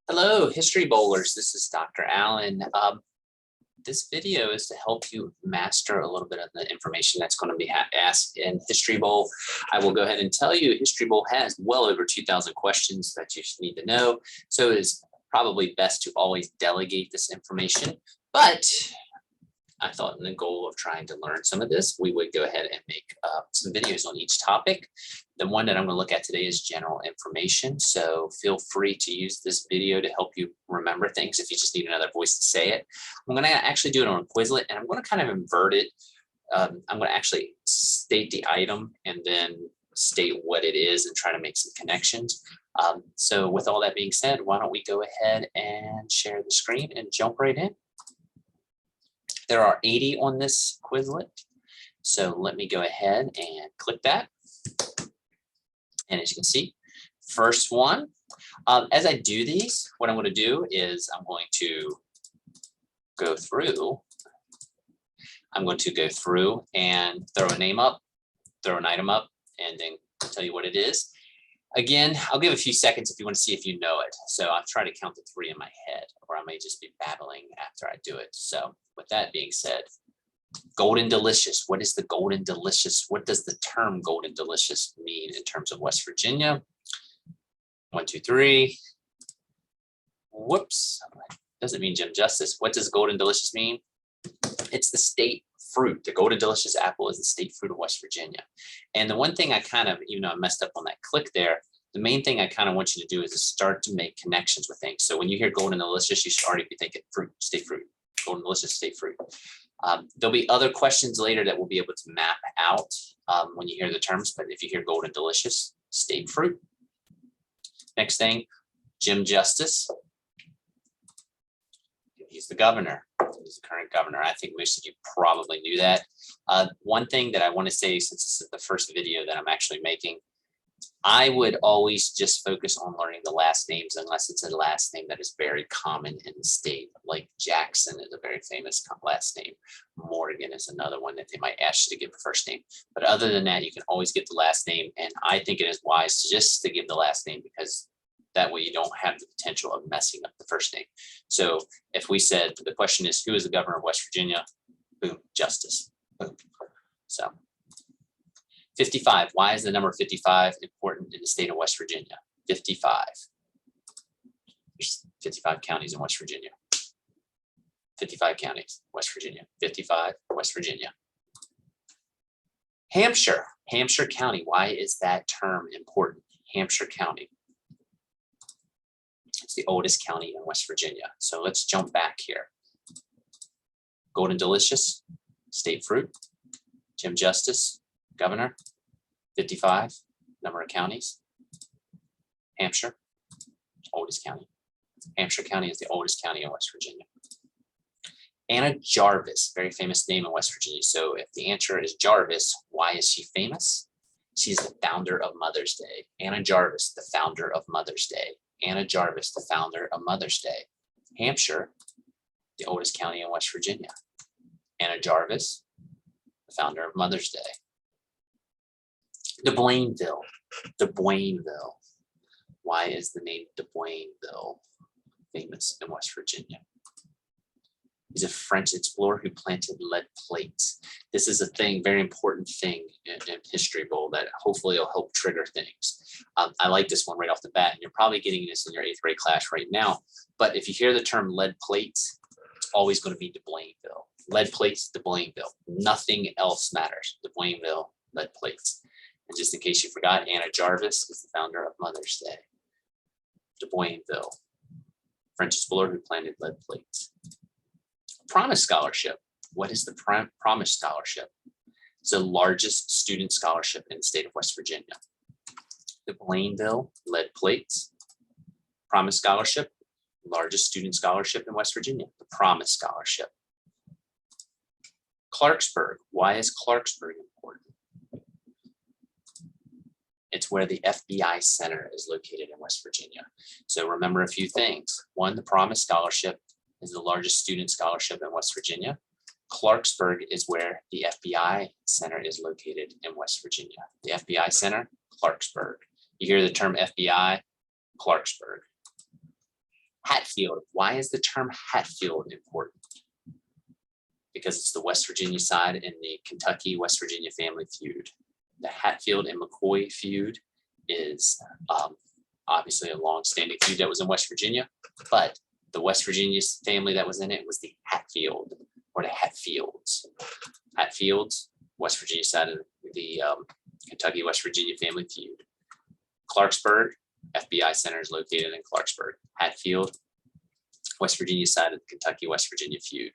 Hello, History Bowlers. This is Dr. Allen. This video is to help you master a little bit of the information that's going to be asked in History Bowl. I will go ahead and tell you History Bowl has well over 2,000 questions that you need to know. So it is probably best to always delegate this information. But I thought in the goal of trying to learn some of this, we would go ahead and make some videos on each topic. The one that I'm going to look at today is general information. So feel free to use this video to help you remember things if you just need another voice to say it. I'm going to actually do it on Quizlet, and I'm going to kind of invert it. I'm going to actually state the item and then state what it is and try to make some connections. So with all that being said, why don't we go ahead and share the screen and jump right in. There are 80 on this Quizlet. So let me go ahead and click that. And as you can see, first one, as I do these, what I'm going to do is I'm going to go through and throw a name up, throw an item up, and then tell you what it is. Again, I'll give a few seconds if you want to see if you know it. So I'll try to count to 3 in my head, or I may just be babbling after I do it. So with that being said, Golden Delicious. What is the Golden Delicious? What does the term Golden Delicious mean in terms of West Virginia? 1, 2, 3. Whoops. Doesn't mean Jim Justice. What does Golden Delicious mean? It's the state fruit. The Golden Delicious apple is the state fruit of West Virginia. And the one thing I kind of, even though I messed up on that click there, the main thing I kind of want you to do is to start to make connections with things. So when you hear Golden Delicious, you should already be thinking fruit, state fruit, Golden Delicious, state fruit. There'll be other questions later that we'll be able to map out when you hear the terms, but if you hear Golden Delicious, state fruit. Next thing, Jim Justice. He's the governor. He's the current governor. I think most of you probably knew that. One thing that I want to say, since this is the first video that I'm actually making, I would always just focus on learning the last names unless it's a last name that is very common in the state. Like Jackson is a very famous last name. Morgan is another one that they might ask you to give the first name. But other than that, you can always get the last name. And I think it is wise just to give the last name, because that way you don't have the potential of messing up the first name. So if we said, the question is, who is the governor of West Virginia? Boom, Justice. Boom. So 55. Why is the number 55 important in the state of West Virginia? 55. There's 55 counties in West Virginia. 55 counties, West Virginia. 55, West Virginia. Hampshire. Hampshire County. Why is that term important? Hampshire County. It's the oldest county in West Virginia. So let's jump back here. Golden Delicious, state fruit. Jim Justice, governor. 55, number of counties. Hampshire, oldest county. Hampshire County is the oldest county in West Virginia. Anna Jarvis, very famous name in West Virginia. So if the answer is Jarvis, why is she famous? She's the founder of Mother's Day. Anna Jarvis, the founder of Mother's Day. Anna Jarvis, the founder of Mother's Day. Hampshire, the oldest county in West Virginia. Anna Jarvis, the founder of Mother's Day. DuBoiseville. DuBoiseville. Why is the name DuBoiseville famous in West Virginia? He's a French explorer who planted lead plates. This is a thing, very important thing in History Bowl that hopefully will help trigger things. I like this one right off the bat, and you're probably getting this in your 8th grade class right now. But if you hear the term lead plates, it's always going to be DuBoiseville. Lead plates, DuBoiseville. Nothing else matters. DuBoiseville, lead plates. And just in case you forgot, Anna Jarvis is the founder of Mother's Day. DuBoiseville, French explorer who planted lead plates. Promise Scholarship. What is the Promise Scholarship? It's the largest student scholarship in the state of West Virginia. DuBoiseville, lead plates. Promise Scholarship, largest student scholarship in West Virginia. The Promise Scholarship. Clarksburg. Why is Clarksburg important? It's where the FBI Center is located in West Virginia. So remember a few things. One, the Promise Scholarship is the largest student scholarship in West Virginia. Clarksburg is where the FBI Center is located in West Virginia. The FBI Center, Clarksburg. You hear the term FBI, Clarksburg. Hatfield. Why is the term Hatfield important? Because it's the West Virginia side in the Kentucky-West Virginia family feud. The Hatfield and McCoy feud is obviously a long-standing feud that was in West Virginia, but the West Virginia family that was in it was the Hatfield or the Hatfields. Hatfields, West Virginia side of the Kentucky-West Virginia family feud. Clarksburg, FBI Center is located in Clarksburg. Hatfield, West Virginia side of the Kentucky-West Virginia feud.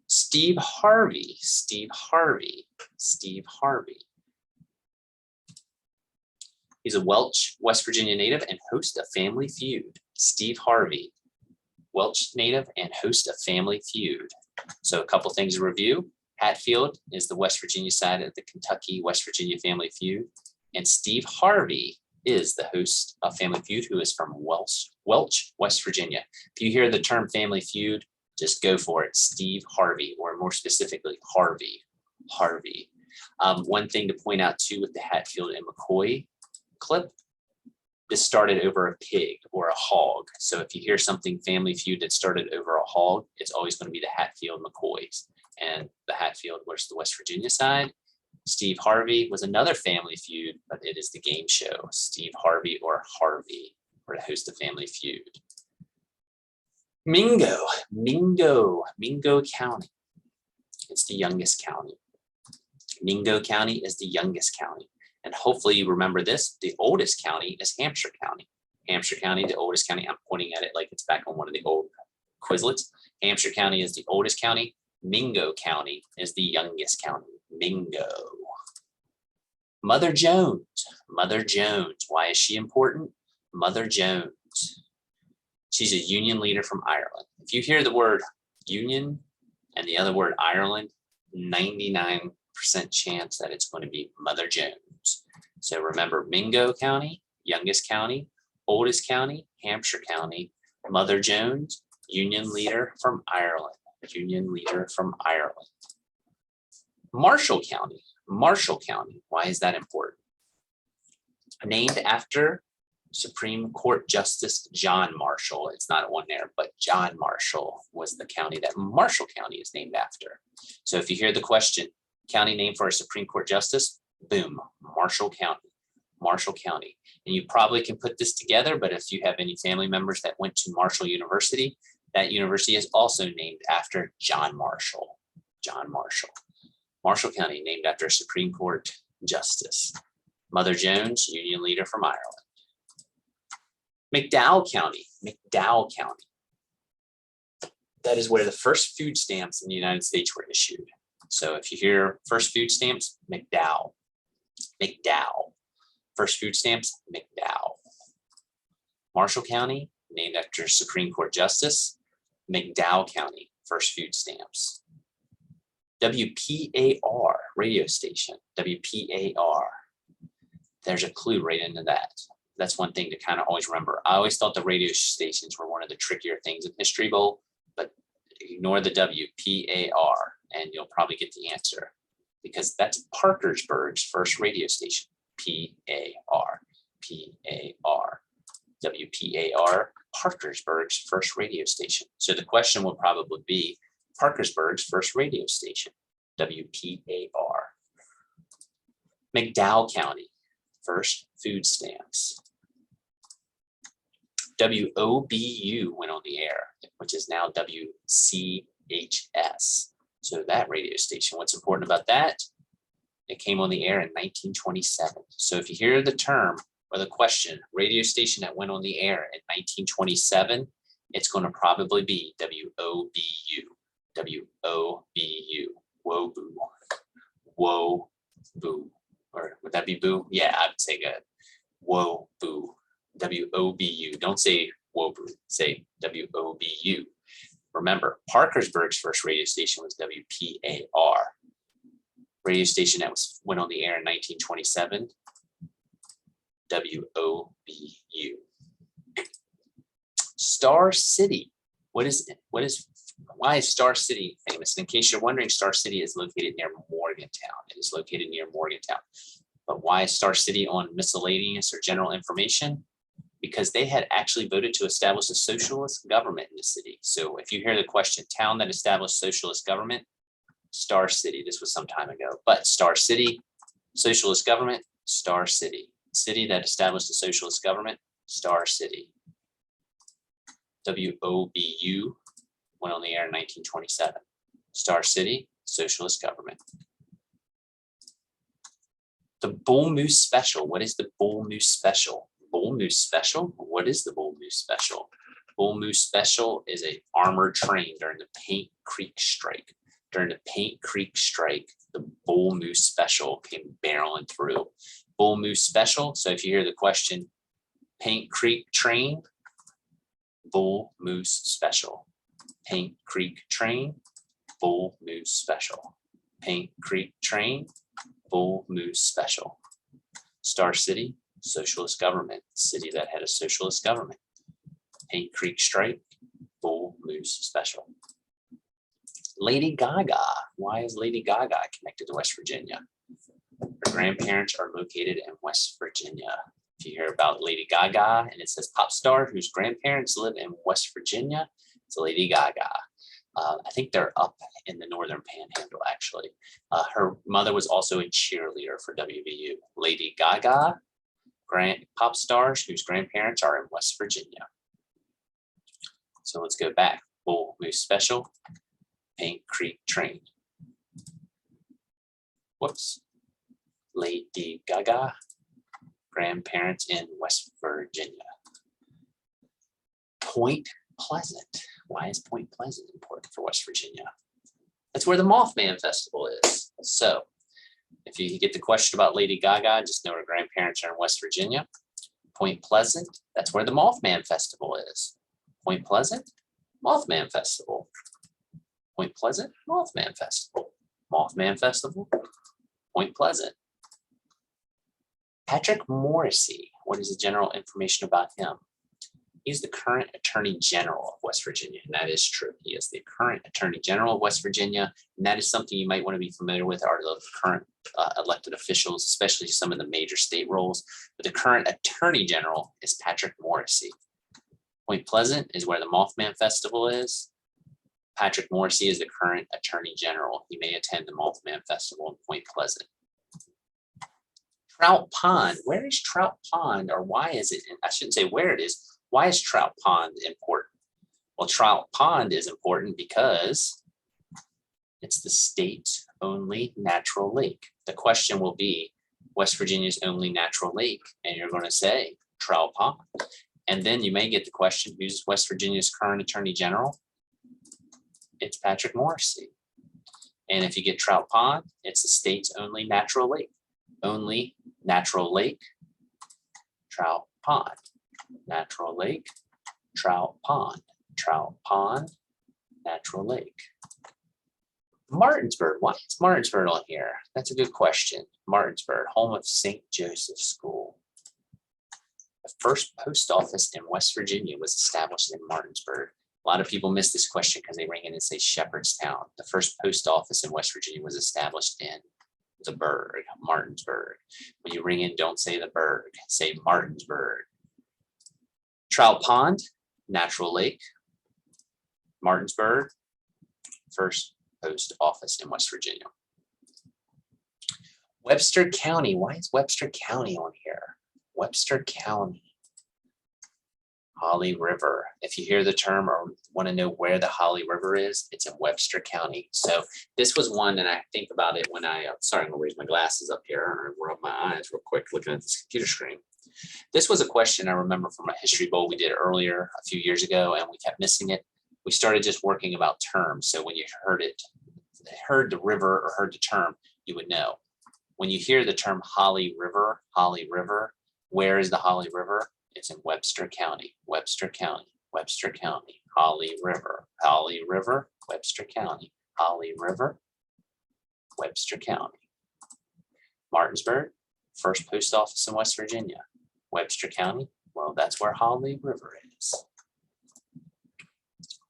Steve Harvey. He's a Welch, West Virginia native and host of Family Feud. Steve Harvey, Welch native and host of Family Feud. So a couple things to review. Hatfield is the West Virginia side of the Kentucky-West Virginia Family Feud. And Steve Harvey is the host of Family Feud, who is from Welch, West Virginia. If you hear the term Family Feud, just go for it. Steve Harvey, or more specifically, Harvey. One thing to point out too with the Hatfield and McCoy clip, this started over a pig or a hog. So if you hear something Family Feud that started over a hog, it's always going to be the Hatfield McCoys. And the Hatfield was the West Virginia side. Steve Harvey was another Family Feud, but it is the game show. Steve Harvey or Harvey, or the host of Family Feud. Mingo County. It's the youngest county. Mingo County is the youngest county. And hopefully you remember this, the oldest county is Hampshire County. Hampshire County, the oldest county. I'm pointing at it like it's back on one of the old Quizlets. Hampshire County is the oldest county. Mingo County is the youngest county. Mingo. Mother Jones. Why is she important? Mother Jones. She's a Union leader from Ireland. If you hear the word Union and the other word Ireland, 99% chance that it's going to be Mother Jones. So remember, Mingo County, youngest county, oldest county, Hampshire County, Mother Jones, Union leader from Ireland. Marshall County. Why is that important? Named after Supreme Court Justice John Marshall. It's not one there, but John Marshall was the county that Marshall County is named after. So if you hear the question, county named for a Supreme Court Justice, boom, Marshall County. And you probably can put this together, but if you have any family members that went to Marshall University, that university is also named after John Marshall. Marshall County, named after a Supreme Court Justice. Mother Jones, Union leader from Ireland. McDowell County. That is where the first food stamps in the United States were issued. So if you hear first food stamps, McDowell. First food stamps, McDowell. Marshall County, named after Supreme Court Justice. McDowell County, first food stamps. WPAR, radio station, WPAR. There's a clue right into that. That's one thing to kind of always remember. I always thought the radio stations were one of the trickier things in History Bowl, but ignore the WPAR and you'll probably get the answer, because that's Parkersburg's first radio station. PAR. WPAR, Parkersburg's first radio station. So the question will probably be Parkersburg's first radio station, WPAR. McDowell County, first food stamps. WOBU went on the air, which is now WCHS. So that radio station, what's important about that? It came on the air in 1927. So if you hear the term or the question, radio station that went on the air in 1927, it's going to probably be WOBU. Whoa, boo. Or would that be boo? Yeah, I would say good. Whoa, boo. WOBU. Don't say whoa, boo. Say WOBU. Remember, Parkersburg's first radio station was WPAR. Radio station that went on the air in 1927, WOBU. Star City. Why is Star City famous? And in case you're wondering, Star City is located near Morgantown. It is located near Morgantown. But why is Star City on miscellaneous or general information? because they had actually voted to establish a socialist government in the city. So if you hear the question, town that established socialist government, Star City. This was some time ago, but Star City, socialist government, Star City. City that established a socialist government, Star City. WOBU went on the air in 1927. Star City, socialist government. The Bull Moose Special. What is the Bull Moose Special? Bull Moose Special? What is the Bull Moose Special? Bull Moose Special is an armored train during the Paint Creek Strike. During the Paint Creek Strike, the Bull Moose Special came barreling through. Bull Moose Special. So if you hear the question, Paint Creek train, Bull Moose Special. Paint Creek train, Bull Moose Special. Paint Creek train, Bull Moose Special. Star City, socialist government. City that had a socialist government. Paint Creek Strike, Bull Moose Special. Lady Gaga. Why is Lady Gaga connected to West Virginia? Her grandparents are located in West Virginia. If you hear about Lady Gaga and it says pop star whose grandparents live in West Virginia, it's Lady Gaga. I think they're up in the northern panhandle, actually. Her mother was also a cheerleader for WVU. Lady Gaga, pop stars whose grandparents are in West Virginia. So let's go back. Bull Moose Special, Paint Creek train. Whoops. Lady Gaga, grandparents in West Virginia. Point Pleasant. Why is Point Pleasant important for West Virginia? That's where the Mothman Festival is. So if you get the question about Lady Gaga, just know her grandparents are in West Virginia. Point Pleasant, that's where the Mothman Festival is. Point Pleasant, Mothman Festival. Point Pleasant, Mothman Festival. Mothman Festival, Point Pleasant. Patrick Morrisey, what is the general information about him? He's the current Attorney General of West Virginia, and that is true. He is the current Attorney General of West Virginia, and that is something you might want to be familiar with, are the current elected officials, especially some of the major state roles. But the current Attorney General is Patrick Morrisey. Point Pleasant is where the Mothman Festival is. Patrick Morrisey is the current Attorney General. He may attend the Mothman Festival in Point Pleasant. Trout Pond. Where is Trout Pond, or why is it? I shouldn't say where it is. Why is Trout Pond important? Well, Trout Pond is important because it's the state's only natural lake. The question will be West Virginia's only natural lake, and you're going to say Trout Pond. And then you may get the question, who's West Virginia's current Attorney General? It's Patrick Morrisey. And if you get Trout Pond, it's the state's only natural lake. Only natural lake, Trout Pond. Natural lake, Trout Pond. Trout Pond, natural lake. Martinsburg. Why is Martinsburg on here? That's a good question. Martinsburg, home of St. Joseph's School. The first post office in West Virginia was established in Martinsburg. A lot of people miss this question because they ring in and say Shepherdstown. The first post office in West Virginia was established in the burg, Martinsburg. When you ring in, don't say the burg, say Martinsburg. Trout Pond, natural lake. Martinsburg, first post office in West Virginia. Webster County. Why is Webster County on here? Webster County. Holly River. If you hear the term or want to know where the Holly River is, it's in Webster County. So this was one, and I think about it when sorry, I'm gonna raise my glasses up here and rub my eyes real quick looking at this computer screen. This was a question I remember from a history bowl we did earlier a few years ago, and we kept missing it. We started just working about terms. So when you heard the river or heard the term, you would know. When you hear the term Holly River, where is the Holly River? It's in Webster County, Webster County, Webster County, Holly River, Webster County, Holly River, Webster County. Martinsburg, first post office in West Virginia. Webster County, well, that's where Holly River is.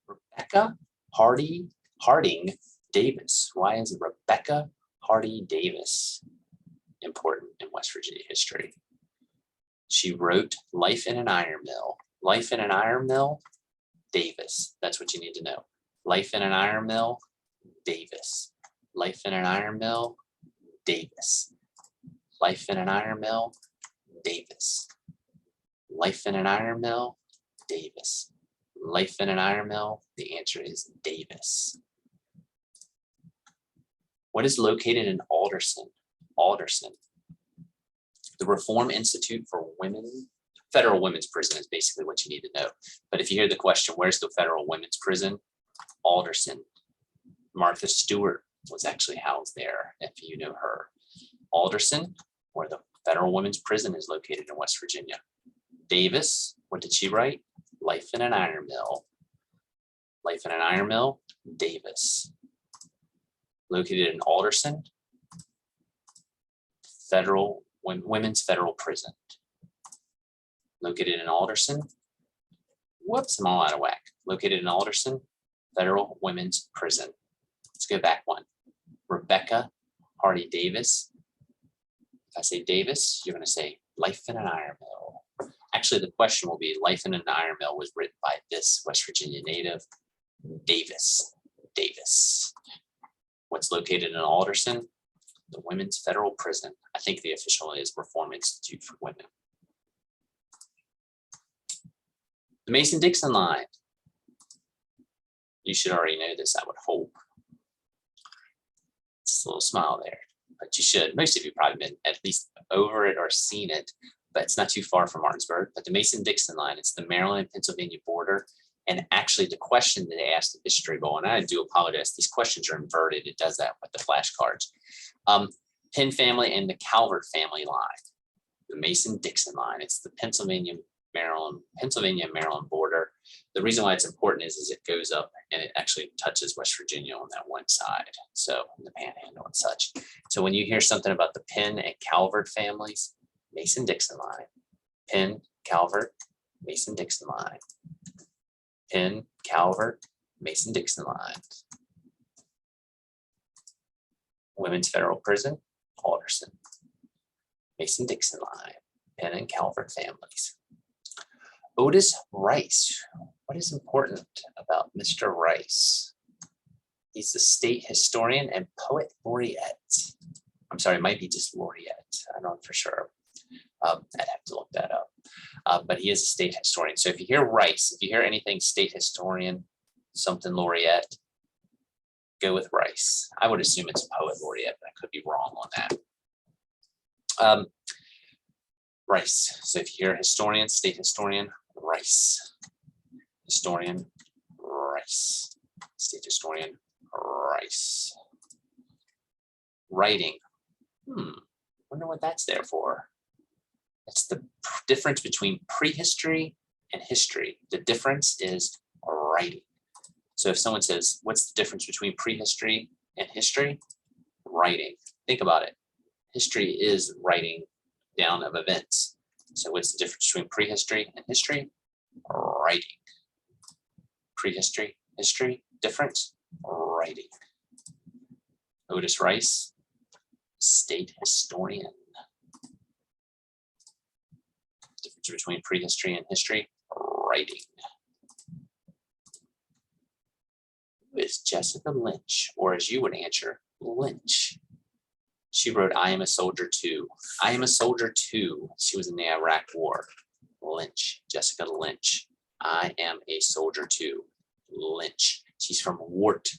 Rebecca Harding Davis. Why is Rebecca Harding Davis important in West Virginia history? She wrote Life in an Iron Mill. Life in an Iron Mill, Davis. That's what you need to know. Life in an Iron Mill, Davis. Life in an Iron Mill, Davis. Life in an Iron Mill, Davis. Life in an Iron Mill, Davis. Life in an Iron Mill, the answer is Davis. What is located in Alderson? Alderson. The Reform Institute for Women. Federal Women's Prison is basically what you need to know. But if you hear the question, where's the Federal Women's Prison? Alderson. Martha Stewart was actually housed there, if you know her. Alderson, where the Federal Women's Prison is located in West Virginia. Davis, what did she write? Life in an Iron Mill. Life in an Iron Mill, Davis. Located in Alderson, Women's Federal Prison. Located in Alderson, whoops, I'm all out of whack. Located in Alderson, Federal Women's Prison. Let's go back one. Rebecca Hardy Davis. If I say Davis, you're going to say Life in an Iron Mill. Actually, the question will be Life in an Iron Mill was written by this West Virginia native, Davis. Davis. What's located in Alderson? The Women's Federal Prison. I think the official is Reform Institute for Women. The Mason-Dixon line. You should already know this, I would hope. It's a little smile there, but you should. Most of you probably been at least over it or seen it, but it's not too far from Martinsburg. But the Mason-Dixon line, it's the Maryland and Pennsylvania border. And actually the question that they asked the History Bowl, and I do apologize, these questions are inverted. It does that with the flashcards. Penn family and the Calvert family line, the Mason-Dixon line. It's the Pennsylvania Maryland border. The reason why it's important is it goes up and it actually touches West Virginia on that one side. So the Panhandle and such. So when you hear something about the Penn and Calvert families, Mason-Dixon line, Penn, Calvert, Mason-Dixon line, Penn, Calvert, Mason-Dixon line. Women's Federal Prison, Alderson. Mason-Dixon line, Penn and Calvert families. Otis Rice. What is important about Mr. Rice? He's the state historian and poet laureate. I'm sorry, it might be just laureate. I don't know for sure. I'd have to look that up. But he is a state historian. So if you hear Rice, if you hear anything state historian, something laureate, go with Rice. I would assume it's poet laureate, but I could be wrong on that. Rice. So if you hear historian, state historian, Rice. Historian, Rice. State historian, Rice. Writing. Wonder what that's there for. It's the difference between prehistory and history. The difference is writing. So if someone says, what's the difference between prehistory and history? Writing. Think about it. History is writing down of events. So what's the difference between prehistory and history? Writing. Prehistory, history, difference, writing. Otis Rice, state historian. Difference between prehistory and history, writing. Who is Jessica Lynch, or as you would answer, Lynch? She wrote, I Am a Soldier Too. I Am a Soldier Too. She was in the Iraq War. Lynch, Jessica Lynch. I Am a Soldier Too. Lynch. She's from Wart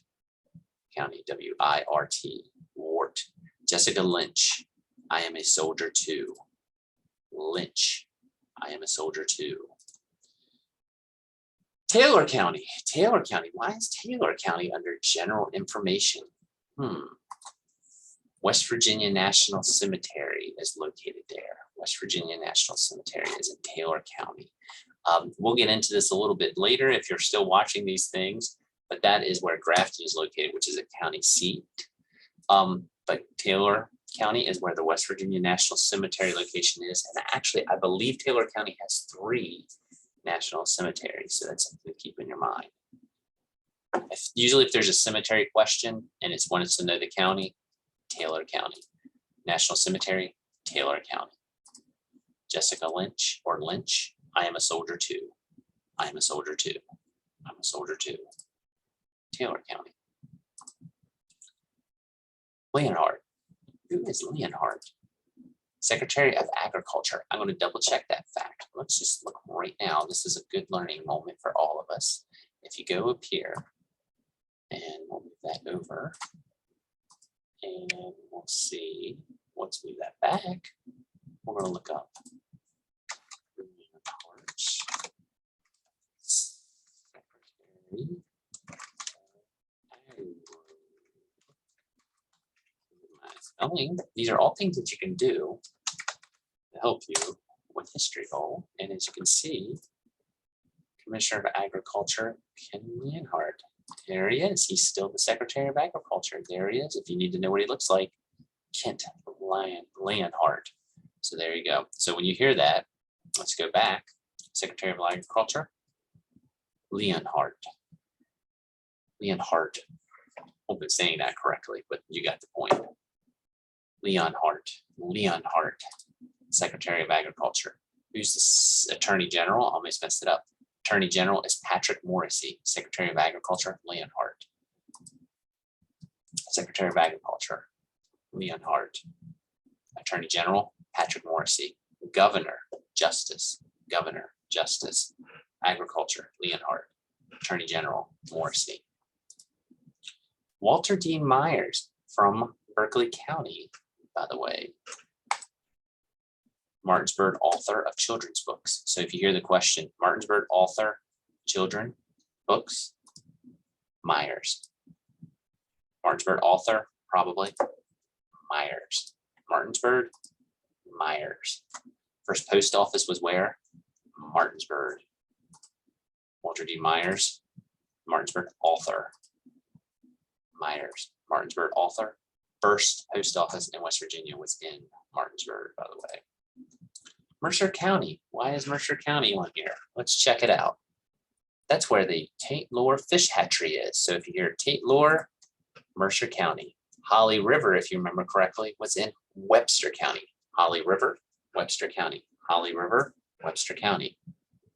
County, W-I-R-T, Wart. Jessica Lynch. I Am a Soldier Too. Lynch. I Am a Soldier Too. Taylor County. Taylor County. Why is Taylor County under general information? West Virginia National Cemetery is located there. West Virginia National Cemetery is in Taylor County. We'll get into this a little bit later if you're still watching these things, but that is where Grafton is located, which is a county seat. But Taylor County is where the West Virginia National Cemetery location is. And actually, I believe Taylor County has 3 national cemeteries. So that's something to keep in your mind. Usually if there's a cemetery question and it's wanted to know the county, Taylor County. National Cemetery, Taylor County. Jessica Lynch or Lynch, I am a soldier too. I am a soldier too. I'm a soldier too. Taylor County. Leonhardt. Who is Leonhardt? Secretary of Agriculture. I'm going to double check that fact. Let's just look right now. This is a good learning moment for all of us. If you go up here and we'll move that over and we'll see, let's move that back. We're going to look up Secretary spelling. These are all things that you can do to help you with History Bowl. And as you can see, Commissioner of Agriculture, Ken Leonhardt. There he is. He's still the Secretary of Agriculture. There he is. If you need to know what he looks like, Kent Leonhardt. So there you go. So when you hear that, let's go back. Secretary of Agriculture, Leonhardt. Leonhardt. Hope I'm saying that correctly, but you got the point. Leonhardt. Leonhardt. Secretary of Agriculture. Who's the Attorney General? Almost messed it up. Attorney General is Patrick Morrissey. Secretary of Agriculture, Leonhardt. Secretary of Agriculture, Leonhardt. Attorney General, Patrick Morrissey. Governor, Justice. Governor, Justice. Agriculture, Leonhardt. Attorney General, Morrissey. Walter D. Myers from Berkeley County, by the way. Martinsburg, author of children's books. So if you hear the question, Martinsburg, author, children, books, Myers. Martinsburg, author, probably, Myers. Martinsburg, Myers. First post office was where? Martinsburg. Walter D. Myers, Martinsburg, author, Myers. Martinsburg, author. First post office in West Virginia was in Martinsburg, by the way. Mercer County. Why is Mercer County on here? Let's check it out. That's where the Tate Lore Fish Hatchery is. So if you hear Tate Lore, Mercer County. Holly River, if you remember correctly, was in Webster County. Holly River, Webster County. Holly River, Webster County.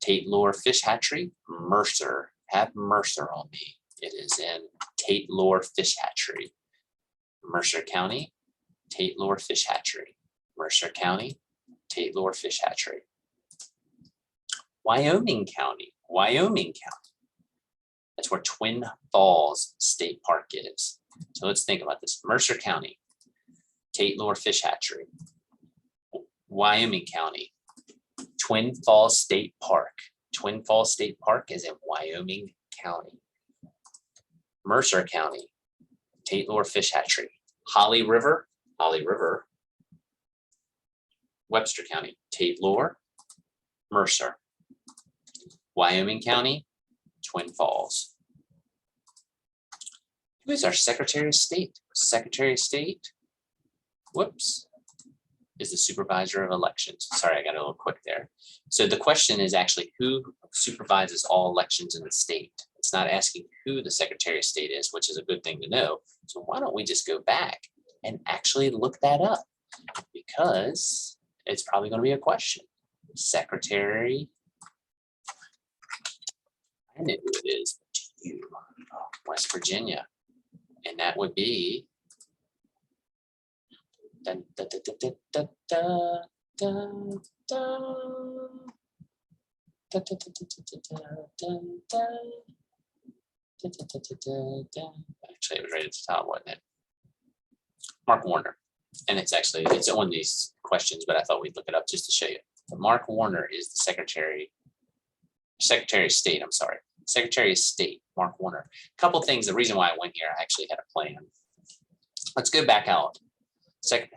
Tate Lore Fish Hatchery, Mercer. Have Mercer on me. It is in Tate Lore Fish Hatchery. Mercer County, Tate Lore Fish Hatchery. Mercer County, Tate Lore Fish Hatchery. Wyoming County, Wyoming County. That's where Twin Falls State Park is. So let's think about this. Mercer County, Tate Lore Fish Hatchery. Wyoming County, Twin Falls State Park. Twin Falls State Park is in Wyoming County. Mercer County, Tate Lore Fish Hatchery. Holly River, Webster County, Tate Lore, Mercer. Wyoming County, Twin Falls. Who is our Secretary of State? Secretary of State, whoops, is the Supervisor of Elections. Sorry, I got a little quick there. So the question is actually who supervises all elections in the state. It's not asking who the Secretary of State is, which is a good thing to know. So why don't we just go back and actually look that up? Because it's probably going to be a question. Secretary, I know who it is, but you, West Virginia. And that would be dun, dun, dun, dun, dun, dun, dun, dun, actually, it was right at the top, wasn't it? Mark Warner. And it's actually, it's on these questions, but I thought we'd look it up just to show you. But Mark Warner is the Secretary of State, I'm sorry. Secretary of State, Mark Warner. A couple things, the reason why I went here, I actually had a plan. Let's go back out.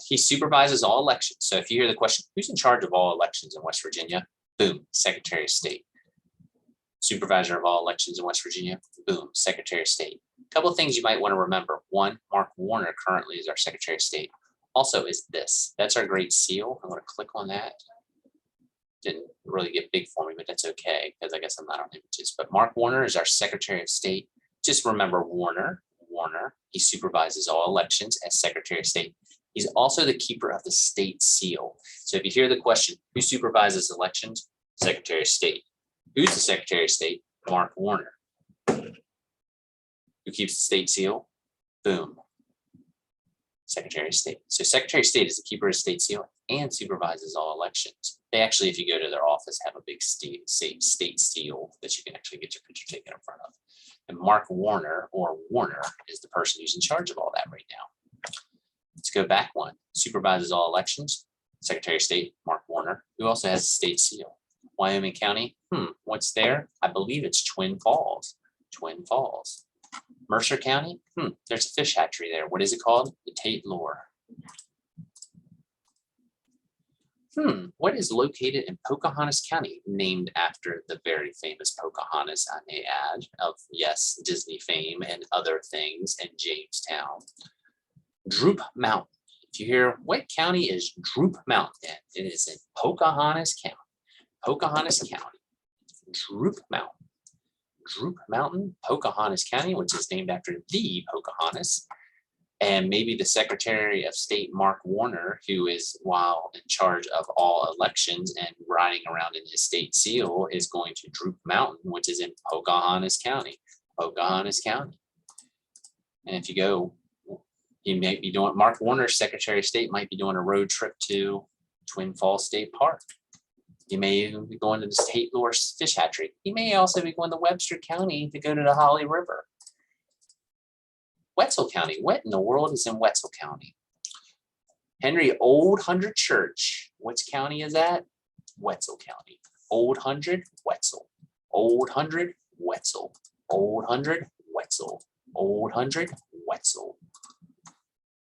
He supervises all elections. So if you hear the question, who's in charge of all elections in West Virginia? Boom, Secretary of State. Supervisor of all elections in West Virginia? Boom, Secretary of State. A couple of things you might want to remember. One, Mark Warner currently is our Secretary of State. Also is this. That's our Great Seal. I'm going to click on that. Didn't really get big for me, but that's okay because I guess I'm not on images. But Mark Warner is our Secretary of State. Just remember Warner. He supervises all elections as Secretary of State. He's also the keeper of the state seal. So if you hear the question, who supervises elections? Secretary of State. Who's the Secretary of State? Mark Warner. Who keeps the state seal? Boom. Secretary of State. So Secretary of State is the keeper of state seal and supervises all elections. They actually, if you go to their office, have a big state seal that you can actually get your picture taken in front of. And Mark Warner, or Warner, is the person who's in charge of all that right now. Let's go back one. Supervises all elections. Secretary of State, Mark Warner, who also has a state seal. Wyoming County, what's there? I believe it's Twin Falls. Twin Falls. Mercer County, there's a fish hatchery there. What is it called? The Tate Lure. What is located in Pocahontas County, named after the very famous Pocahontas, I may add, of, yes, Disney fame and other things, and Jamestown? Droop Mountain. If you hear, what county is Droop Mountain in? It is in Pocahontas County. Pocahontas County. Droop Mountain. Droop Mountain, Pocahontas County, which is named after the Pocahontas. And maybe the Secretary of State, Mark Warner, who is, while in charge of all elections and riding around in his state seal, is going to Droop Mountain, which is in Pocahontas County. Pocahontas County. And if you go, he may be doing, Mark Warner, Secretary of State, might be doing a road trip to Twin Falls State Park. He may even be going to the Tate Lure Fish Hatchery. He may also be going to Webster County to go to the Holly River. Wetzel County. What in the world is in Wetzel County? Henry Old Hundred Church. Which county is that? Wetzel County. Old Hundred, Wetzel. Old Hundred, Wetzel. Old Hundred, Wetzel. Old Hundred, Wetzel.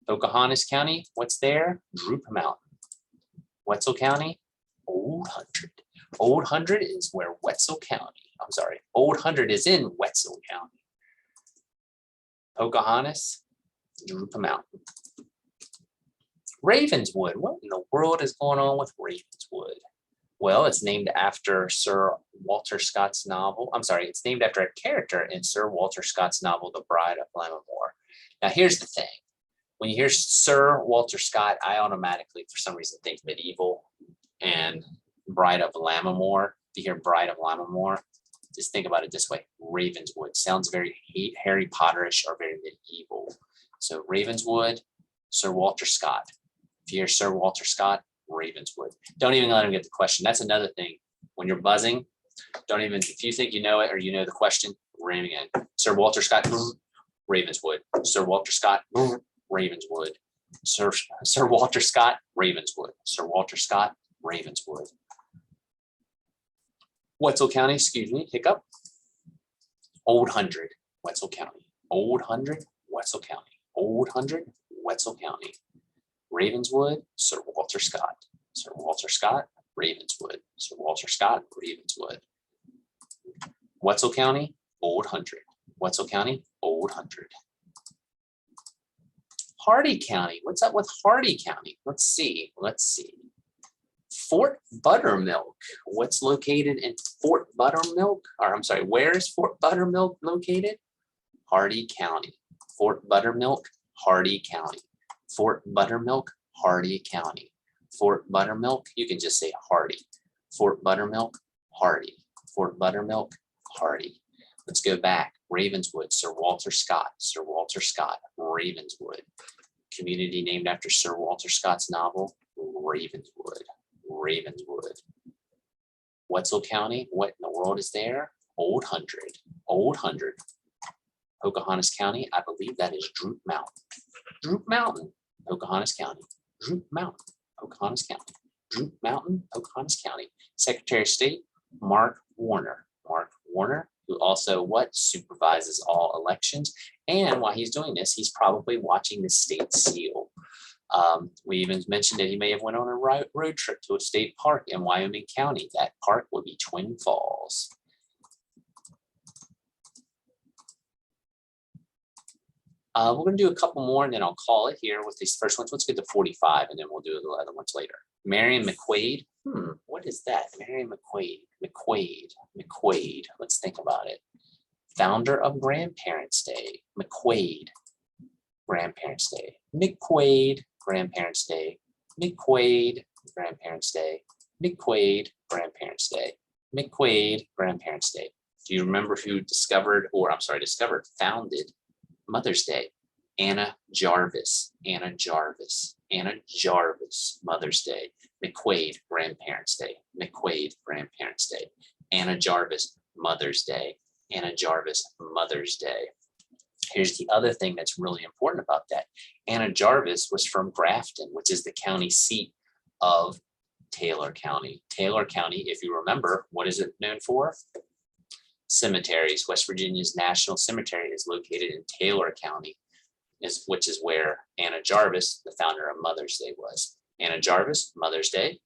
Pocahontas County. What's there? Droop Mountain. Wetzel County. Old Hundred. Old Hundred is where Wetzel County. I'm sorry. Old Hundred is in Wetzel County. Pocahontas, Droop Mountain. Ravenswood. What in the world is going on with Ravenswood? Well, it's named after Sir Walter Scott's novel. I'm sorry, it's named after a character in Sir Walter Scott's novel, The Bride of Lammermoor. Now, here's the thing. When you hear Sir Walter Scott, I automatically, for some reason, think medieval and Bride of Lammermoor. If you hear Bride of Lammermoor, just think about it this way. Ravenswood sounds very Harry Potterish or very medieval. So Ravenswood, Sir Walter Scott. If you hear Sir Walter Scott, Ravenswood. Don't even let him get the question. That's another thing. When you're buzzing, don't even, if you think you know it or you know the question, ring again. Sir Walter Scott, Ravenswood. Sir Walter Scott, Ravenswood. Sir Walter Scott, Ravenswood. Sir Walter Scott, Ravenswood. Wetzel County, excuse me, hiccup. Old Hundred, Wetzel County. Old Hundred, Wetzel County. Old Hundred, Wetzel County. Ravenswood, Sir Walter Scott. Sir Walter Scott, Ravenswood. Sir Walter Scott, Ravenswood. Wetzel County, Old Hundred. Wetzel County, Old Hundred. Hardy County. What's up with Hardy County? Let's see. Fort Buttermilk. What's located in Fort Buttermilk? Or I'm sorry, where is Fort Buttermilk located? Hardy County. Fort Buttermilk, Hardy County. Fort Buttermilk, Hardy County. Fort Buttermilk, you can just say Hardy. Fort Buttermilk, Hardy. Fort Buttermilk, Hardy. Let's go back. Ravenswood, Sir Walter Scott. Sir Walter Scott, Ravenswood. Community named after Sir Walter Scott's novel, Ravenswood. Ravenswood. Wetzel County, what in the world is there? Old Hundred. Old Hundred. Pocahontas County, I believe that is Droop Mountain. Droop Mountain, Pocahontas County. Droop Mountain, Pocahontas County. Droop Mountain, Pocahontas County. Secretary of State, Mark Warner. Mark Warner, who also what? Supervises all elections. And while he's doing this, he's probably watching the state seal. We even mentioned that he may have went on a road trip to a state park in Wyoming County. That park would be Twin Falls. We're going to do a couple more and then I'll call it here with these first ones. Let's get to 45 and then we'll do the other ones later. Marion McQuaid. What is that? Marion McQuaid. McQuaid. Let's think about it. Founder of Grandparents' Day. McQuaid. Grandparents' Day. McQuaid. Grandparents' Day. McQuaid, Grandparents' Day. McQuaid, Grandparents' Day. McQuaid, Grandparents' Day. Do you remember who founded Mother's Day? Anna Jarvis, Anna Jarvis, Anna Jarvis, Mother's Day. McQuaid, Grandparents' Day. McQuaid, Grandparents' Day. Anna Jarvis, Mother's Day. Anna Jarvis, Mother's Day. Here's the other thing that's really important about that. Anna Jarvis was from Grafton, which is the county seat of Taylor County. Taylor County, if you remember, what is it known for? Cemeteries. West Virginia's National Cemetery is located in Taylor County, which is where Anna Jarvis, the founder of Mother's Day, was. Anna Jarvis, Mother's Day,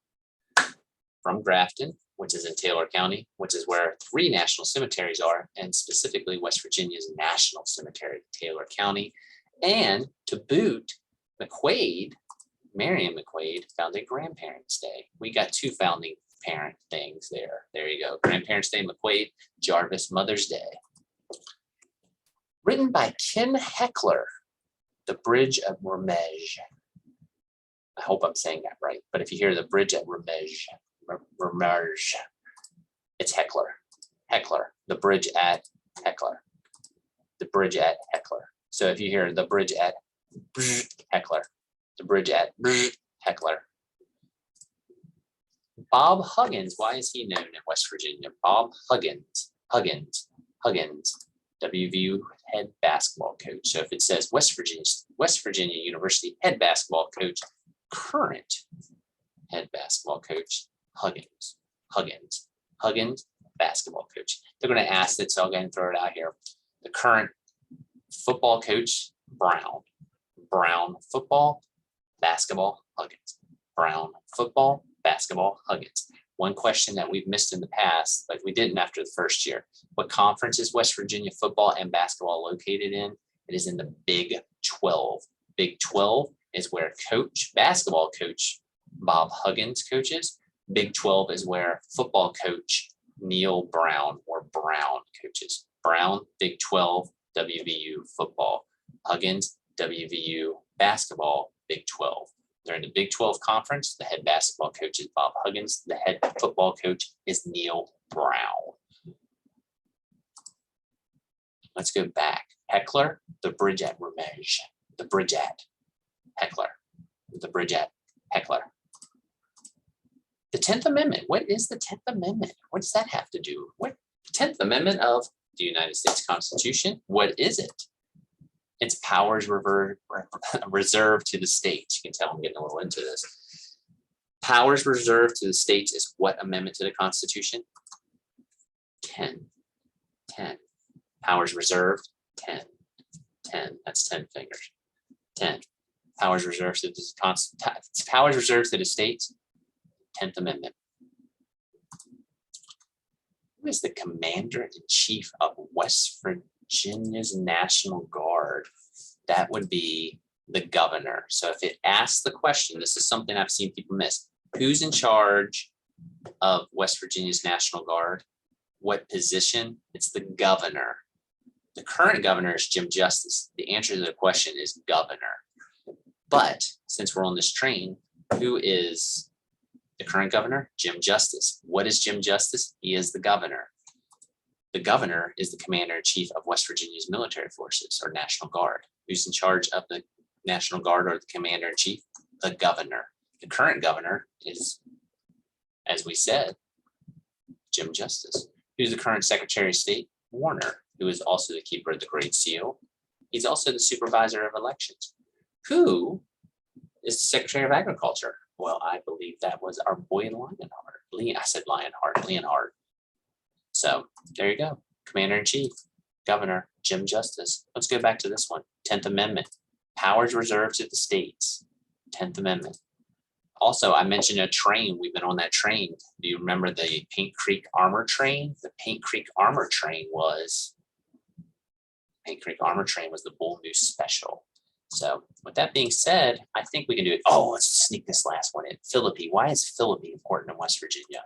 from Grafton, which is in Taylor County, which is where 3 national cemeteries are, and specifically West Virginia's National Cemetery, Taylor County. And to boot, McQuaid, Marion McQuaid, founded Grandparents' Day. We got 2 founding parent things there. There you go. Grandparents' Day, McQuaid, Jarvis, Mother's Day. Written by Ken Heckler, The Bridge at Ramege. I hope I'm saying that right, but if you hear The Bridge at Ramege, it's Heckler. Heckler, The Bridge at Heckler. The Bridge at Heckler. So if you hear The Bridge at Heckler, The Bridge at Heckler. Bob Huggins, why is he known in West Virginia? Bob Huggins, WVU head basketball coach. So if it says West Virginia University head basketball coach, current head basketball coach, Huggins, basketball coach. They're going to ask that, so I'll go ahead and throw it out here. The current football coach, Brown football, basketball, Huggins. Brown football, basketball, Huggins. One question that we've missed in the past, like we didn't after the first year. What conference is West Virginia football and basketball located in? It is in the Big 12. Big 12 is where basketball coach Bob Huggins coaches. Big 12 is where football coach Neil Brown coaches. Brown, Big 12, WVU football. Huggins, WVU basketball, Big 12. They're in the Big 12 conference. The head basketball coach is Bob Huggins. The head football coach is Neil Brown. Let's go back. Heckler, The Bridge at Ramege. The Bridge at Heckler. The Bridge at Heckler. The 10th Amendment. What is the 10th Amendment? What does that have to do? What the 10th Amendment of the United States Constitution? What is it? It's powers reserved to the states. You can tell I'm getting a little into this. Powers reserved to the states is what amendment to the Constitution? 10. Powers reserved, 10. That's 10 fingers. 10. Powers reserved to the states, 10th Amendment. Who is the Commander-in-Chief of West Virginia's National Guard? That would be the governor. So if it asks the question, this is something I've seen people miss. Who's in charge of West Virginia's National Guard? What position? It's the governor. The current governor is Jim Justice. The answer to the question is governor. But since we're on this train, who is the current governor? Jim Justice. What is Jim Justice? He is the governor. The governor is the commander-in-chief of West Virginia's military forces or National Guard. Who's in charge of the National Guard or the commander-in-chief? The governor. The current governor is, as we said, Jim Justice. Who's the current Secretary of State? Warner, who is also the keeper of the Great Seal. He's also the supervisor of elections. Who is the Secretary of Agriculture? Well, I believe that was our boy Leonhardt. So there you go. Commander-in-Chief, Governor, Jim Justice. Let's go back to this one. 10th Amendment. Powers reserved to the states. 10th Amendment. Also, I mentioned a train. We've been on that train. Do you remember the Paint Creek Armor Train? The Paint Creek Armor Train was the Bull Moose Special. So with that being said, I think we can do it. Oh, let's sneak this last one in. Philippi. Why is Philippi important in West Virginia?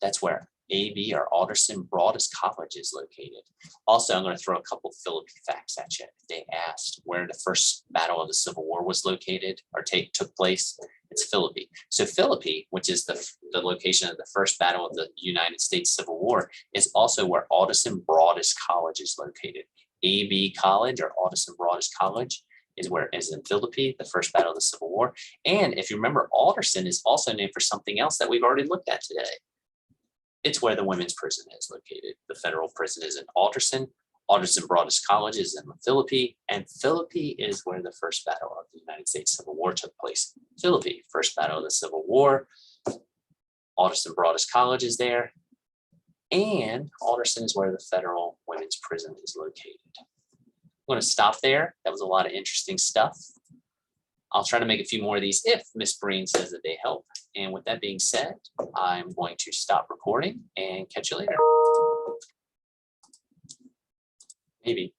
That's where AB or Alderson Broadus College is located. Also, I'm going to throw a couple Philippi facts at you. They asked where the first battle of the Civil War was located or took place. It's Philippi. So Philippi, which is the location of the first battle of the United States Civil War, is also where Alderson Broadus College is located. AB College or Alderson Broadus College is in Philippi, the first battle of the Civil War. And if you remember, Alderson is also named for something else that we've already looked at today. It's where the women's prison is located. The federal prison is in Alderson. Alderson Broadus College is in Philippi, and Philippi is where the first battle of the United States Civil War took place. Philippi, first battle of the Civil War. Alderson Broadus College is there, and Alderson is where the federal women's prison is located. I'm going to stop there. That was a lot of interesting stuff. I'll try to make a few more of these if Miss Breen says that they help. And with that being said, I'm going to stop recording and catch you later. Maybe.